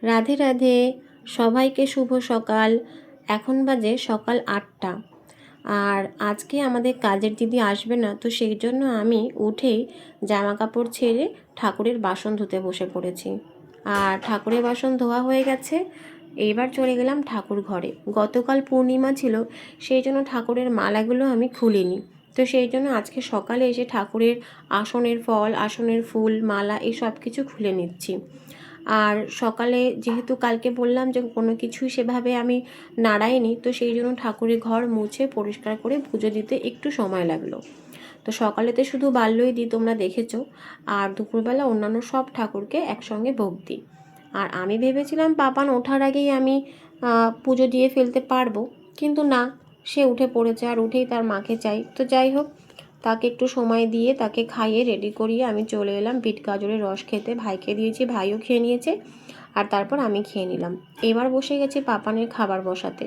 রাধে রাধে, সবাইকে শুভ সকাল। এখন বাজে সকাল 8টা। আর আজকে আমাদের কাজের দিদি আসবে না, তো সেই জন্য আমি উঠেই জামা কাপড় ছেড়ে ঠাকুরের বাসন ধুতে বসে পড়েছি। আর ঠাকুরের বাসন ধোয়া হয়ে গেছে, এইবার চলে গেলাম ঠাকুর ঘরে। গতকাল পূর্ণিমা ছিল, সেই জন্য ঠাকুরের মালাগুলো আমি খুলিনি। তো সেই জন্য আজকে সকালে এসে ঠাকুরের আসনের ফল, আসনের ফুল, মালা এই সব কিছু খুলে নিচ্ছি। আর সকালে যেহেতু কালকে বললাম যে কোনো কিছুই সেভাবে আমি নাড়াইনি, তো সেই জন্য ঠাকুরের ঘর মুছে পরিষ্কার করে পুজো দিতে একটু সময় লাগলো। তো সকালেতে শুধু বাল্যই দিই, তোমরা দেখেছো। আর দুপুরবেলা অন্যান্য সব ঠাকুরকে একসঙ্গে ভোগ দিই। আর আমি ভেবেছিলাম পাপান ওঠার আগেই আমি পুজো দিয়ে ফেলতে পারবো, কিন্তু না, সে উঠে পড়েছে। আর উঠেই তার মাকে চাই। তো যাই হোক, তাকে একটু সময় দিয়ে তাকে খাইয়ে রেডি করিয়ে আমি চলে এলাম বিট গাজরের রস খেতে। ভাইকে দিয়েছি, ভাইও খেয়ে নিয়েছে। আর তারপর আমি খেয়ে নিলাম। এবার বসে গেছি পাপানের খাবার বসাতে।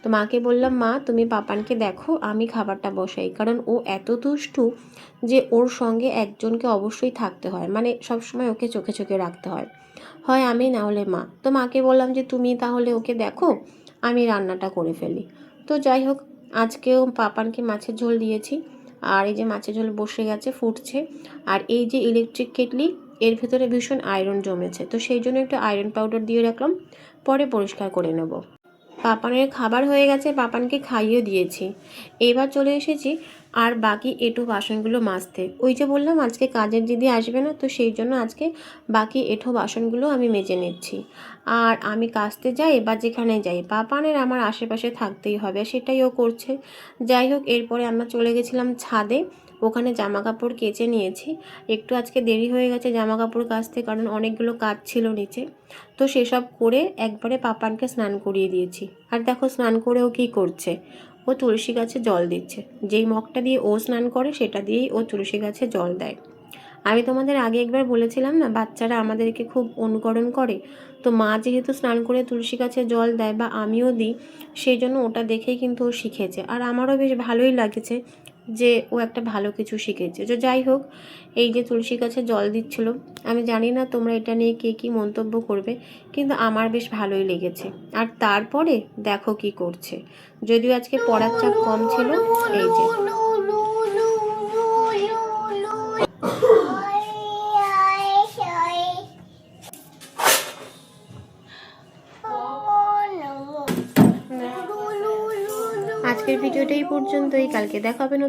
তো মাকে বললাম, মা তুমি পাপানকে দেখো, আমি খাবারটা বসাই। কারণ ও এত দুষ্টু যে ওর সঙ্গে একজনকে অবশ্যই থাকতে হয়, মানে সবসময় ওকে চোখে চোখে রাখতে হয়, হয় আমি না হলে মা। তো মাকে বললাম যে তুমি তাহলে ওকে দেখো, আমি রান্নাটা করে ফেলি। তো যাই হোক, আজকেও পাপানকে মাছের ঝোল দিয়েছি। আর এই যে মাছের ঝোল বসে গেছে, ফুটছে। আর এই যে ইলেকট্রিক কেটলি, এর ভেতরে ভীষণ আয়রন জমেছে, তো সেই জন্য একটু আয়রন পাউডার দিয়ে রাখলাম, পরে পরিষ্কার করে নেব। পাপানের খাবার হয়ে গেছে, পাপানকে খাইয়ে দিয়েছি। এবার চলে এসেছি আর বাকি এঁটো বাসনগুলো মাজতে। ওই যে বললাম আজকে কাজের দিদি আসবে না, তো সেই জন্য আজকে বাকি এঁটো বাসনগুলো আমি মেজে নিচ্ছি। আর আমি কাচতে যাই বা যেখানে যাই, পাপানের আমার আশেপাশে থাকতেই হবে, সেটাই ও করছে। যাই হোক, এরপরে আমরা চলে গেছিলাম ছাদে, ওখানে জামা কাপড় কেচে নিয়েছি। একটু আজকে দেরি হয়ে গেছে জামা কাপড় কাচতে, কারণ অনেকগুলো কাজ ছিল নিচে। তো সেসব করে একবারে পাপানকে স্নান করিয়ে দিয়েছি। আর দেখো স্নান করে ও কী করছে, ও তুলসী গাছে জল দিচ্ছে। যেই মগটা দিয়ে ও স্নান করে সেটা দিয়েই ও তুলসী গাছে জল দেয়। আমি তোমাদের আগে একবার বলেছিলাম না, বাচ্চারা আমাদেরকে খুব অনুকরণ করে। তো মা যেহেতু স্নান করে তুলসী গাছে জল দেয় বা আমিও দিই, সেই জন্য ওটা দেখেই কিন্তু ও শিখেছে। আর আমারও বেশ ভালোই লাগেছে যে ও একটা ভালো কিছু শিখেছে। তো যাই হোক, এই যে তুলসী গাছে জল দিচ্ছিল, আমি জানি না তোমরা এটা নিয়ে কে কী মন্তব্য করবে, কিন্তু আমার বেশ ভালোই লেগেছে। আর তারপরে দেখো কি করছে, যদিও আজকে পড়ার চাপ কম ছিল। এই যে আজকের ভিডিওটা এই পর্যন্তই, কালকে দেখা হবে নতুন